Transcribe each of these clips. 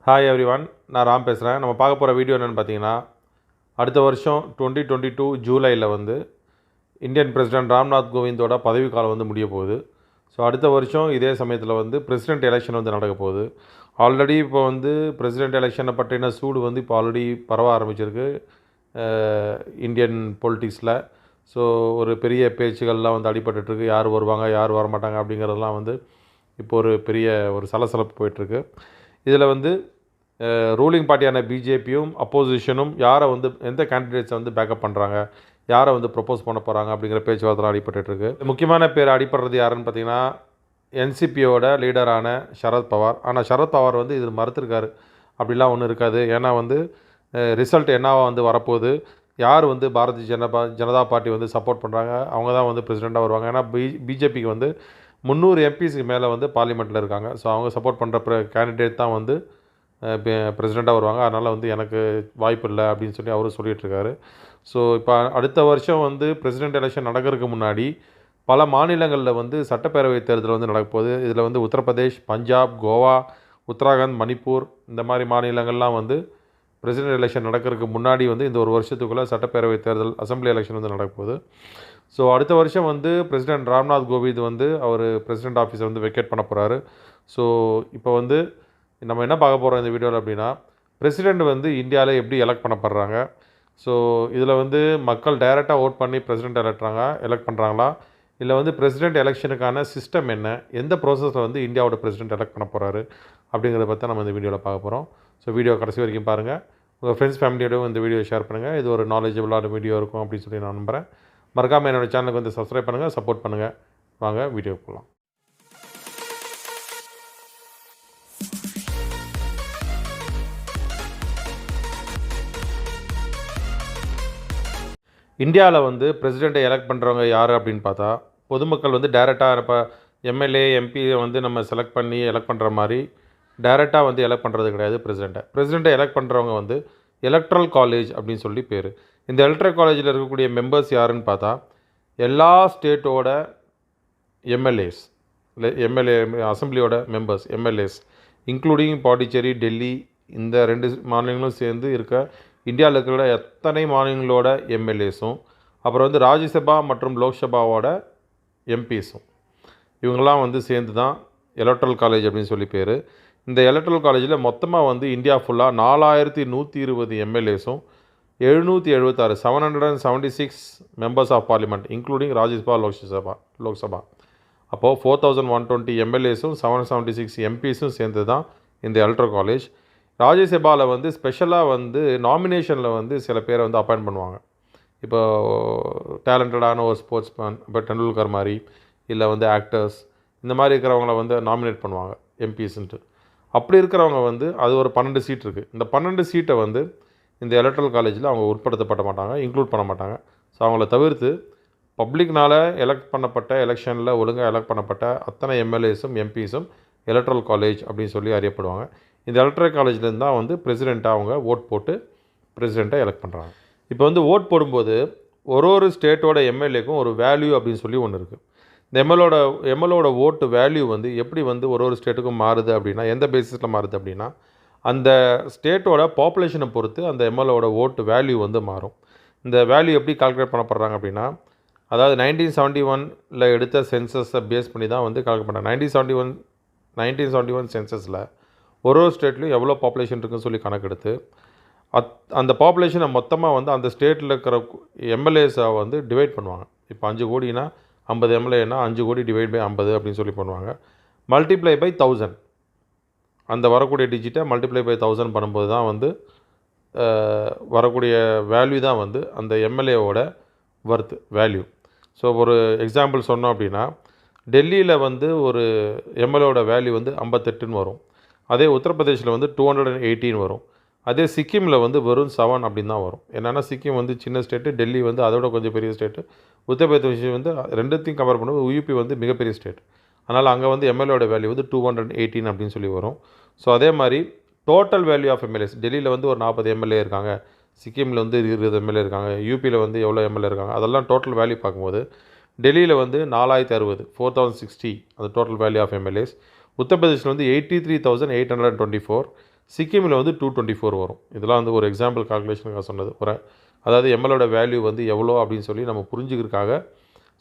Hi everyone, நான் ராம் பேசுகிறேன். நம்ம பார்க்க போகிற வீடியோ என்னென்னு பார்த்தீங்கன்னா, அடுத்த வருஷம் 2022 ஜூலையில் வந்து இந்தியன் பிரசிடென்ட் ராம் நாத் கோவிந்தோட பதவிக்காலம் வந்து முடிய போகுது. ஸோ அடுத்த வருஷம் இதே சமயத்தில் வந்து பிரசிடென்ட் எலெக்ஷன் வந்து நடக்க போகுது. ஆல்ரெடி இப்போ வந்து பிரசிடென்ட் எலெக்ஷனை பற்றின சூடு வந்து இப்போ ஆல்ரெடி பரவ ஆரம்பிச்சிருக்கு இந்தியன் பொலிட்டிக்ஸில். ஸோ ஒரு பெரிய பேச்சுகள்லாம் வந்து அடிபட்டுருக்கு. யார் வருவாங்க, யார் வரமாட்டாங்க அப்படிங்கிறதெல்லாம் வந்து இப்போ ஒரு பெரிய ஒரு சலசலப்பு போயிட்டுருக்கு. இதில் வந்து ரூலிங் பார்ட்டியான பிஜேபியும் அப்போசிஷனும் யாரை வந்து எந்த கேண்டிடேட்ஸை வந்து பேக்கப் பண்ணுறாங்க, யாரை வந்து ப்ரொப்போஸ் பண்ண போகிறாங்க அப்படிங்கிற பேச்சுவார்த்தை அடிபட்டுருக்கு. முக்கியமான பேர் அடிப்படுறது யாருன்னு பார்த்தீங்கன்னா, என்சிபியோட லீடரான சரத்பவார். ஆனால் சரத்பவார் வந்து இது மறுத்திருக்காரு. அப்படிலாம் ஒன்றும் இருக்காது. ஏன்னா வந்து ரிசல்ட் என்னவா வந்து வரப்போகுது, யார் வந்து பாரதிய ஜனதா பார்ட்டி வந்து சப்போர்ட் பண்ணுறாங்க, அவங்க தான் வந்து பிரசிடெண்ட்டாக வருவாங்க. ஏன்னா பிஜேபிக்கு வந்து 300 எம்பிஸ்க்கு மேலே வந்து பார்லிமெண்ட்டில் இருக்காங்க. ஸோ அவங்க சப்போர்ட் பண்ணுற கேண்டிடேட் தான் வந்து பிரசிடெண்ட்டாக வருவாங்க. அதனால் வந்து எனக்கு வாய்ப்பு இல்லை அப்படின்னு சொல்லி அவரும் சொல்லிகிட்ருக்காரு. ஸோ இப்போ அடுத்த வருஷம் வந்து பிரசிடெண்ட் எலெக்ஷன் நடக்கிறதுக்கு முன்னாடி பல மாநிலங்களில் வந்து சட்டப்பேரவை தேர்தல் வந்து நடக்கப்போகுது. இதில் வந்து உத்தரப்பிரதேஷ், பஞ்சாப், கோவா, உத்தராகண்ட், மணிப்பூர் இந்த மாதிரி மாநிலங்கள்லாம் வந்து பிரசிடெண்ட் எலெக்ஷன் நடக்கிறதுக்கு முன்னாடி வந்து இந்த ஒரு வருஷத்துக்குள்ளே சட்டப்பேரவை தேர்தல், அசம்பிளி எலெக்ஷன் வந்து நடக்கப்போகுது. ஸோ அடுத்த வருஷம் வந்து பிரசிடென்ட் ராம்நாத் கோவிந்த் வந்து அவர் பிரசிடென்ட் ஆஃபீஸை வந்து வெக்கேட் பண்ண போகிறாரு. ஸோ இப்போ வந்து நம்ம என்ன பார்க்க போகிறோம் இந்த வீடியோவில் அப்படின்னா, பிரசிடெண்ட் வந்து இந்தியாவில் எப்படி எலெக்ட் பண்ணப்படுறாங்க, ஸோ இதில் வந்து மக்கள் டைரெக்டாக ஓட் பண்ணி பிரசிடெண்ட் எலெக்ட் பண்ணுறாங்களா, இல்லை வந்து பிரசிடெண்ட் எலெக்ஷனுக்கான சிஸ்டம் என்ன, எந்த ப்ராசஸில் வந்து இந்தியாவோட பிரசிடெண்ட் எலெக்ட் பண்ண போகிறாரு அப்படிங்கிறத பற்றி நம்ம இந்த வீடியோவில் பார்க்க போகிறோம். ஸோ வீடியோ கடைசி வரைக்கும் பாருங்கள். உங்கள் ஃப்ரெண்ட்ஸ் ஃபேமிலியோடவும் இந்த வீடியோ ஷேர் பண்ணுங்கள். இது ஒரு நாலேஜபிளான வீடியோ இருக்கும் அப்படின்னு சொல்லி நான் நம்புகிறேன். மறக்காமல் என்னோடய சேனலுக்கு வந்து சப்ஸ்கிரைப் பண்ணுங்கள், சப்போர்ட் பண்ணுங்கள். வாங்க வீடியோ போகலாம். இந்தியாவில் வந்து பிரசிடெண்ட்டை எலெக்ட் பண்ணுறவங்க யார் அப்படின்னு பார்த்தா, பொதுமக்கள் வந்து டைரெக்டாக இப்போ எம்எல்ஏ, எம்பியை வந்து நம்ம செலக்ட் பண்ணி எலெக்ட் பண்ணுற மாதிரி டைரெக்டாக வந்து எலெக்ட் பண்ணுறது கிடையாது. பிரசிடெண்ட்டை எலெக்ட் பண்ணுறவங்க வந்து எலக்ட்ரல் காலேஜ் அப்படின்னு சொல்லி பேர். இந்த எலக்ட்ரல் காலேஜில் இருக்கக்கூடிய மெம்பர்ஸ் யாருன்னு பார்த்தா, எல்லா ஸ்டேட்டோட எம்எல்ஏஸ், எம்எல்ஏ அசம்பிளியோட members MLAs, including Pondicherry, Delhi, இந்த 2 மாநிலங்களும் சேர்ந்து இருக்க இந்தியாவில் இருக்கிற எத்தனை மாநிலங்களோட எம்எல்ஏஸும், அப்புறம் வந்து ராஜ்யசபா மற்றும் லோக்சபாவோட எம்பிஸும், இவங்கெல்லாம் வந்து சேர்ந்து தான் எலக்ட்ரல் காலேஜ் அப்படின்னு சொல்லி பேர். இந்த எலக்ட்ரல் காலேஜில் மொத்தமாக வந்து இந்தியா ஃபுல்லாக 4120 எம்எல்ஏஸும் 776 776 members of parliament including Rajya Sabha, Lok Sabha. அப்போது 4120 எம்எல்ஏஸும் 776 எம்பிஸும் சேர்ந்து தான் இந்த எலக்ட்ரல் காலேஜ். ராஜ்யசபாவில் வந்து ஸ்பெஷலாக வந்து நாமினேஷனில் வந்து சில பேரை வந்து அப்பாயிண்ட் பண்ணுவாங்க. இப்போ டேலண்டடான ஒரு ஸ்போர்ட்ஸ் மேன், இப்போ டெண்டுல்கர் மாதிரி, இல்லை வந்து ஆக்டர்ஸ், இந்த மாதிரி இருக்கிறவங்கள வந்து நாமினேட் பண்ணுவாங்க எம்பிஸ்ன்ட்டு. அப்படி இருக்கிறவங்க வந்து அது ஒரு 12 சீட் இருக்குது. இந்த 12 சீட்டை வந்து இந்த எலக்ட்ரல் காலேஜில் அவங்க உட்படுத்தப்பட மாட்டாங்க, இன்க்ளூட் பண்ண மாட்டாங்க. ஸோ அவங்கள தவிர்த்து பப்ளிக்னால் எலெக்ட் பண்ணப்பட்ட, எலெக்ஷனில் ஒழுங்காக எலெக்ட் பண்ணப்பட்ட அத்தனை எம்எல்ஏஸும் எம்பிஸும் எலக்ட்ரல் காலேஜ் அப்படின்னு சொல்லி அறியப்படுவாங்க. இந்த எலக்ட்ரல் காலேஜ்லேருந்து தான் வந்து பிரசிடெண்ட்டாக அவங்க ஓட் போட்டு பிரசிடெண்ட்டை எலெக்ட் பண்ணுறாங்க. இப்போ வந்து ஓட் போடும்போது ஒரு ஸ்டேட்டோட எம்எல்ஏக்கும் ஒரு வேல்யூ அப்படின்னு சொல்லி ஒன்று இருக்குது. இந்த எம்எல்ஏவோட ஓட்டு வேல்யூ வந்து எப்படி வந்து ஒரு ஸ்டேட்டுக்கும் மாறுது அப்படின்னா, எந்த பேசிஸில் மாறுது அப்படின்னா, அந்த ஸ்டேட்டோட பாப்புலேஷனை பொறுத்து அந்த எம்எல்ஏவோட ஓட்டு வேல்யூ வந்து மாறும். இந்த வேல்யூ எப்படி கால்குலேட் பண்ணப்படுறாங்க அப்படின்னா, அதாவது 1971 எடுத்த சென்சஸை பேஸ் பண்ணி தான் வந்து கால்குலேட் பண்ணாங்க. 1971 சென்சஸில் ஒரு ஸ்டேட்லையும் எவ்வளோ பாப்புலேஷன் இருக்குன்னு சொல்லி கணக்கெடுத்து அந்த பாப்புலேஷனை மொத்தமாக வந்து அந்த ஸ்டேட்டில் இருக்கிற எம்எல்ஏஸை வந்து டிவைட் பண்ணுவாங்க. இப்போ 5 கோடினா 50 எம்எல்ஏனா 5 கோடி டிவைட் பை 50 அப்படின்னு சொல்லி பண்ணுவாங்க. மல்டிப்ளை பை 1000, அந்த வரக்கூடிய டிஜிட்டை மல்டிப்ளை பை 1000 பண்ணும்போது தான் வந்து வரக்கூடிய வேல்யூ தான் வந்து அந்த எம்எல்ஏவோட வேல்யூ. ஸோ ஒரு எக்ஸாம்பிள் சொன்னோம் அப்படின்னா, டெல்லியில் வந்து ஒரு எம்எல்ஏவோட வேல்யூ வந்து 58ன்னு வரும். அதே உத்தரப்பிரதேசில் வந்து 218 வரும். அதே சிக்கிமில் வந்து வெறும் 7 அப்படின்னு தான் வரும். என்னென்னா சிக்கிம் வந்து சின்ன ஸ்டேட்டு, டெல்லி வந்து அதோட கொஞ்சம் பெரிய ஸ்டேட்டு, உத்தரப்பிரதேஷ் வந்து ரெண்டுத்தையும் கம்பேர் பண்ணும்போது யூபி வந்து மிகப்பெரிய ஸ்டேட். அதனால் அங்கே வந்து எம்எல்ஏவோட வேல்யூ வந்து 218 அப்படின்னு சொல்லி வரும். ஸோ அதே மாதிரி டோட்டல் வேல்யூ ஆஃப் எம்எல்ஏஸ், டெல்லியில் வந்து ஒரு 40 எம்எல்ஏ இருக்காங்க, சிக்கிமில் வந்து 20 எம்எல்ஏ இருக்காங்க, யூபியில் வந்து எவ்வளோ எம்எல்ஏ இருக்காங்க, அதெல்லாம் டோட்டல் வேல்யூ பார்க்கும்போது டெல்லியில் வந்து 4060 4060 அந்த டோட்டல் வேல்யூ ஆஃப் எம்எல்ஏஸ். உத்தரப்பிரதேசில் வந்து 83,824, சிக்கிமில் வந்து 224 வரும். இதெல்லாம் வந்து ஒரு எக்ஸாம்பிள் கால்குலேஷனுக்காக சொன்னது. அதாவது எம்எல்ஏட வேல்யூ வந்து எவ்வளோ அப்படின்னு சொல்லி நம்ம புரிஞ்சுக்கிறதுக்காக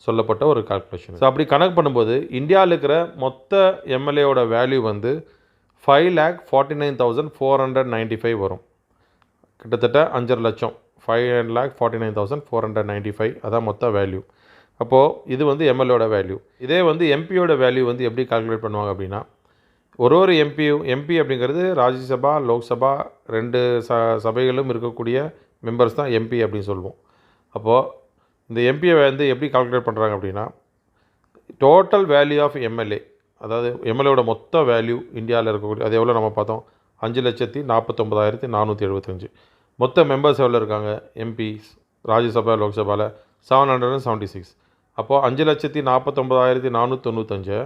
சொல்லப்பட்ட ஒரு கால்குலேஷன். ஸோ அப்படி கணக்கு பண்ணும்போது இந்தியாவில் இருக்கிற மொத்த எம்எல்ஏவோட வேல்யூ வந்து 5,49,495 வரும். கிட்டத்தட்ட 5.5 லட்சம். 5,49,495 அதான் மொத்த வேல்யூ. அப்போது இது வந்து எம்எல்ஏட வேல்யூ. இதே வந்து எம்பியோட வேல்யூ வந்து எப்படி கால்குலேட் பண்ணுவாங்க அப்படின்னா, ஒரு எம்பி அப்படிங்கிறது ராஜ்யசபா, லோக்சபா 2 சபைகளும் இருக்கக்கூடிய மெம்பர்ஸ் தான் எம்பி அப்படின்னு சொல்லுவோம். அப்போது இந்த எம்பியை வந்து எப்படி கால்குலேட் பண்ணுறாங்க அப்படின்னா, டோட்டல் வேல்யூ ஆஃப் எம்எல்ஏ, அதாவது எம்எல்ஏவோட மொத்த வேல்யூ இந்தியாவில் இருக்கக்கூடிய அது எவ்வளோ நம்ம பார்த்தோம், 5,49,475. மொத்த மெம்பர்ஸ் எவ்வளோ இருக்காங்க எம்பிஸ் ராஜ்யசபா லோக்சபாவில் 776. அப்போது 5,49,495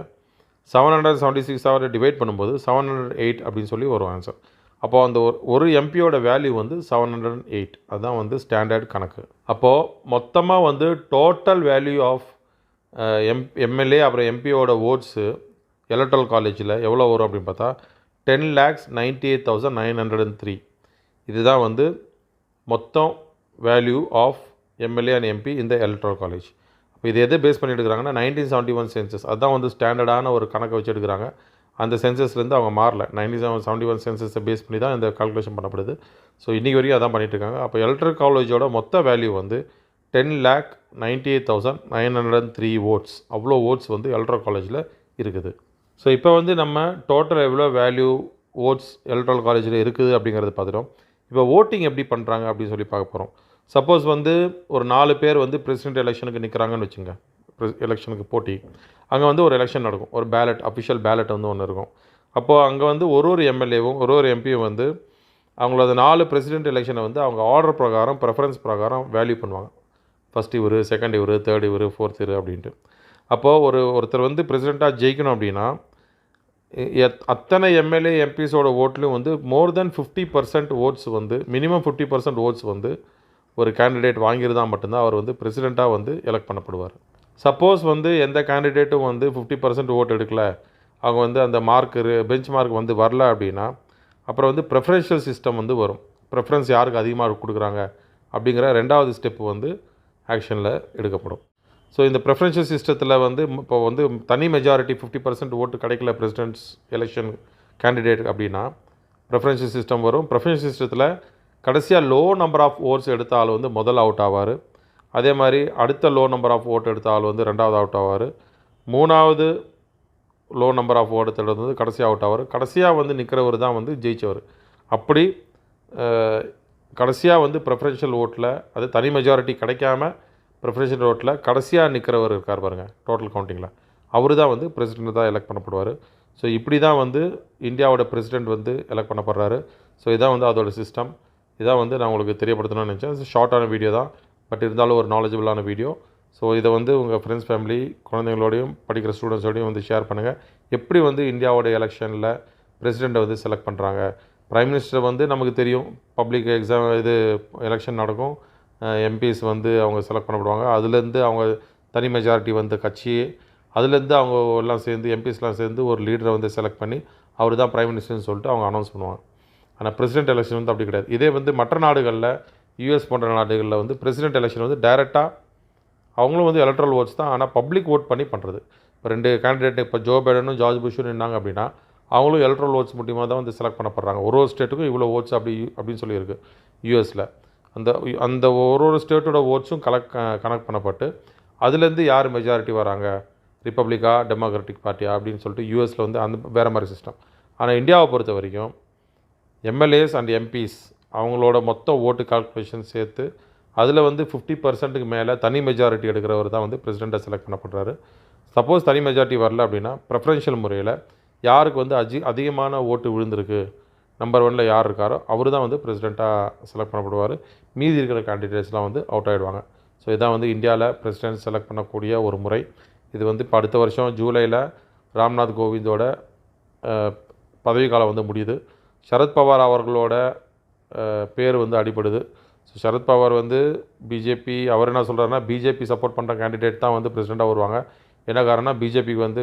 776 டிவைட் பண்ணும்போது 708 அப்படின்னு சொல்லி வரும் ஆன்சர். அப்போது அந்த ஒரு எம்பியோட வேல்யூ வந்து 708. அதுதான் வந்து ஸ்டாண்டர்ட் கணக்கு. அப்போது மொத்தமாக வந்து டோட்டல் வேல்யூ ஆஃப் எம்எல்ஏ அப்புறம் எம்பியோட ஓட்ஸு எலக்ட்ரல் காலேஜில் எவ்வளோ வரும் அப்படின்னு பார்த்தா 10,98,903. இதுதான் வந்து மொத்தம் value of MLA and MP இந்த எலக்ட்ரல் காலேஜ். இப்போ இது எதை பேஸ் பண்ணி எடுக்கிறாங்கன்னா 1971 சென்சஸ், அதுதான் வந்து ஸ்டாண்டர்டான ஒரு கணக்கை வச்சு எடுக்கிறாங்க. அந்த சென்சஸ்லேருந்து அவங்க மாறல. 1971 சென்சஸை பேஸ் பண்ணி தான் இந்த கால்குலேஷன் பண்ணப்படுது. ஸோ இன்றைக்கி வரைக்கும் அதான் பண்ணிகிட்ருக்காங்க. அப்போ எலக்ட்ரல் காலேஜோட மொத்த வேல்யூ வந்து 10,98,903 ஓட்ஸ். அவ்வளோ ஓட்ஸ் வந்து எலக்ட்ரல் காலேஜில் இருக்குது. ஸோ இப்போ வந்து நம்ம டோட்டல் எவ்வளோ வேல்யூ ஓட்ஸ் எலக்ட்ரல் காலேஜில் இருக்குது அப்படிங்கிறத பார்த்துட்டோம். இப்போ ஓட்டிங் எப்படி பண்ணுறாங்க அப்படின்னு சொல்லி பார்க்க போகிறோம். சப்போஸ் வந்து ஒரு 4 பேர் வந்து பிரசிடென்ட் எலெக்ஷனுக்கு நிற்கிறாங்கன்னு வச்சுங்க, எலெக்ஷனுக்கு போட்டி. அங்கே வந்து ஒரு எலெக்ஷன் நடக்கும், ஒரு பேலட், அஃபிஷியல் பேலட் வந்து ஒன்று இருக்கும். அப்போது அங்கே வந்து ஒரு எம்எல்ஏவும் ஒரு எம்பியும் வந்து அவங்களோட 4 பிரசிடென்ட் எலெக்ஷனை வந்து அவங்க ஆர்டர் பிரகாரம் ப்ரெஃபரன்ஸ் பிரகாரம் வேல்யூ பண்ணுவாங்க. ஃபஸ்ட் இவர், செகண்ட் இவர், தேர்ட் இவர், ஃபோர்த் இவர் அப்படின்ட்டு. அப்போது ஒருத்தர் வந்து பிரசிடெண்ட்டாக ஜெயிக்கணும் அப்படின்னா அத்தனை எம்எல்ஏ எம்பிஸோட ஓட்லையும் வந்து மோர் தென் 50% ஓட்ஸ் வந்து மினிமம் 50% ஓட்ஸ் வந்து ஒரு கேண்டிடேட் வாங்கியிருந்தால் மட்டும்தான் அவர் வந்து பிரசிடெண்ட்டாக வந்து எலெக்ட் பண்ணப்படுவார். சப்போஸ் வந்து எந்த கேண்டிடேட்டும் வந்து 50% ஓட் எடுக்கலை, அவங்க வந்து அந்த பெஞ்ச் மார்க் வந்து வரல அப்படின்னா அப்புறம் வந்து ப்ரெஃபரன்ஷியல் சிஸ்டம் வந்து வரும். ப்ரெஃபரன்ஸ் யாருக்கு அதிகமாக கொடுக்குறாங்க அப்படிங்கிற 2வது ஸ்டெப்பு வந்து ஆக்ஷனில் எடுக்கப்படும். ஸோ இந்த ப்ரெஃபரன்ஷியல் சிஸ்டத்தில் வந்து இப்போ வந்து தனி மெஜாரிட்டி 50% ஓட்டு கிடைக்கல பிரசிடென்ட்ஸ் எலெக்ஷன் கேண்டிடேட் அப்படின்னா ப்ரெஃபரன்ஷியல் சிஸ்டம் வரும். ப்ரெஃபரன்ஷியல் சிஸ்டத்தில் கடைசியாக லோ நம்பர் ஆஃப் ஓட்ஸ் எடுத்த ஆள் வந்து முதல் அவுட் ஆவார். அதே மாதிரி அடுத்த லோ நம்பர் ஆஃப் ஓட் எடுத்த ஆள் வந்து 2வது அவுட் ஆவார். 3வது லோ நம்பர் ஆஃப் ஓட் எடுத்தது வந்து கடைசியாக அவுட் ஆவார். கடைசியாக வந்து நிற்கிறவர் தான் வந்து ஜெயிச்சவர். அப்படி கடைசியாக வந்து ப்ரெஃபரன்ஷியல் ஓட்டில் அது தனி மெஜாரிட்டி கிடைக்காம ப்ரெஃபரன்ஷியல் ஓட்டில் கடைசியாக நிற்கிறவர் இருக்கார் பாருங்கள் டோட்டல் கவுண்டிங்கில், அவர் தான் வந்து பிரசிடெண்ட் தான் எலெக்ட் பண்ணப்படுவார். ஸோ இப்படி தான் வந்து இந்தியாவோட பிரசிடெண்ட் வந்து எலெக்ட் பண்ணப்படுறாரு. ஸோ இதான் வந்து அதோட சிஸ்டம். இதான் வந்து நான் உங்களுக்கு தெரியப்படுத்தணும்னு நினச்சேன். ஷார்ட்டான வீடியோ தான், பட் இருந்தாலும் ஒரு நாலேஜபிளான வீடியோ. ஸோ இதை வந்து உங்கள் ஃப்ரெண்ட்ஸ், ஃபேமிலி, குழந்தைங்களோடையும் படிக்கிற ஸ்டூடெண்ட்ஸோடையும் வந்து ஷேர் பண்ணுங்கள். எப்படி வந்து இந்தியாவோட எலெக்ஷனில் பிரசிடெண்ட்டை வந்து செலக்ட் பண்ணுறாங்க. ப்ரைம் மினிஸ்டர் வந்து நமக்கு தெரியும், பப்ளிக் எக்ஸாம் எலெக்ஷன் நடக்கும், எம்பிஸ் வந்து அவங்க செலக்ட் பண்ணப்படுவாங்க. அதுலேருந்து அவங்க தனி மெஜாரிட்டி வந்து கட்சி, அதுலேருந்து அவங்க எல்லாம் சேர்ந்து எம்பிஸ்லாம் சேர்ந்து ஒரு லீடரை வந்து செலக்ட் பண்ணி அவர் தான் ப்ரைம் மினிஸ்டர்னு சொல்லிட்டு அவங்க அனௌன்ஸ் பண்ணுவாங்க. ஆனால் பிரசிடென்ட் எலெக்ஷன் வந்து அப்படி கிடையாது. இதே வந்து மற்ற நாடுகளில், யூஎஸ் போன்ற நாடுகளில் வந்து பிரசிடென்ட் எலெக்ஷன் வந்து டைரெக்டாக அவங்களும் வந்து எலக்ட்ரல் ஓட்ஸ் தான், ஆனால் பப்ளிக் ஓட் பண்ணி பண்ணுறது. இப்போ 2 கேண்டிடேட், இப்போ ஜோ பைடனும் ஜார்ஜ் புஷும் நின்னாங்க அப்படின்னா அவங்களும் எலக்ட்ரல் ஓட்ஸ் மூலியமாக தான் வந்து செலக்ட் பண்ணப்படுறாங்க. ஒரு ஸ்டேட்டுக்கும் இவ்வளோ ஓட்ஸ் அப்படின்னு சொல்லியிருக்கு யூஎஸில். அந்த ஒரு ஸ்டேட்டோட ஓட்ஸும் கனெக்ட் பண்ணப்பட்டு அதுலேருந்து யார் மெஜாரிட்டி வராங்க, ரிப்பப்ளிக்கா டெமோக்ராட்டிக் பார்ட்டியா அப்படின்னு சொல்லிட்டு யூஎஸில் வந்து அந்த வேறு மாதிரி சிஸ்டம். ஆனால் இந்தியாவை பொறுத்த வரைக்கும் எம்எல்ஏஸ் அண்ட் எம்பிஸ் அவங்களோட மொத்த ஓட்டு கால்குலேஷன் சேர்த்து அதில் வந்து 50%க்கு மேலே தனி மெஜாரிட்டி எடுக்கிறவர் தான் வந்து பிரசிடெண்ட்டை செலக்ட் பண்ணப்படுறாரு. சப்போஸ் தனி மெஜாரிட்டி வரல அப்படின்னா ப்ரெஃபரன்ஷியல் முறையில் யாருக்கு வந்து அதிகமான ஓட்டு விழுந்திருக்கு, நம்பர் 1ல் யார் இருக்காரோ அவர் தான் வந்து பிரசிடெண்ட்டாக செலக்ட் பண்ணப்படுவார். மீதி இருக்கிற கேண்டிடேட்ஸ்லாம் வந்து அவுட் ஆகிடுவாங்க. ஸோ இதான் வந்து இந்தியாவில் பிரசிடெண்ட் செலக்ட் பண்ணக்கூடிய ஒரு முறை. இது வந்து இப்போ அடுத்த வருஷம் ஜூலையில் ராம்நாத் கோவிந்தோட பதவிக்காலம் வந்து முடியுது. சரத்பவார் அவர்களோட பேர் வந்து அடிபடுது. ஸோ சரத்பவார் வந்து பிஜேபி, அவர் என்ன சொல்கிறாருன்னா பிஜேபி சப்போர்ட் பண்ணுற கேண்டிடேட் தான் வந்து பிரசிடெண்ட்டாக வருவாங்க. என்ன காரணம்னா பிஜேபிக்கு வந்து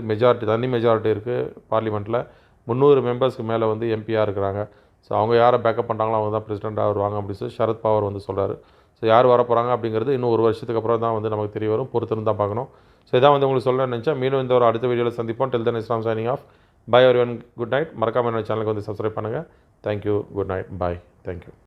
தனி மெஜாரிட்டி இருக்குது பார்லிமெண்ட்டில், 300 மெம்பர்ஸ்க்கு மேலே வந்து எம்பியாக இருக்கிறாங்க. ஸோ அவங்க யாரை பேக்கப் பண்ணுறாங்களோ அவங்க தான் பிரசிடெண்ட்டாக வருவாங்க அப்படின்னு சொல்லி சரத் பவார் வந்து சொல்கிறாரு. ஸோ யார் வர போகிறாங்க அப்படிங்கிறது இன்னும் ஒரு வருஷத்துக்கு அப்புறம் தான் வந்து நமக்கு தெரிய வரும். பொறுத்திருந்து தான் பார்க்கணும். ஸோ இதான் வந்து உங்களுக்கு சொல்ல நினச்சா மீண்டும் இந்த ஒரு அடுத்த வீடியோவில் சந்திப்போம். Till then Islam signing off. Bye everyone. Good night. மறக்காமல் என்னோட சேனலுக்கு வந்து சப்ஸ்கிரைப் பண்ணுங்கள். Thank you. Good night. Bye. Thank you.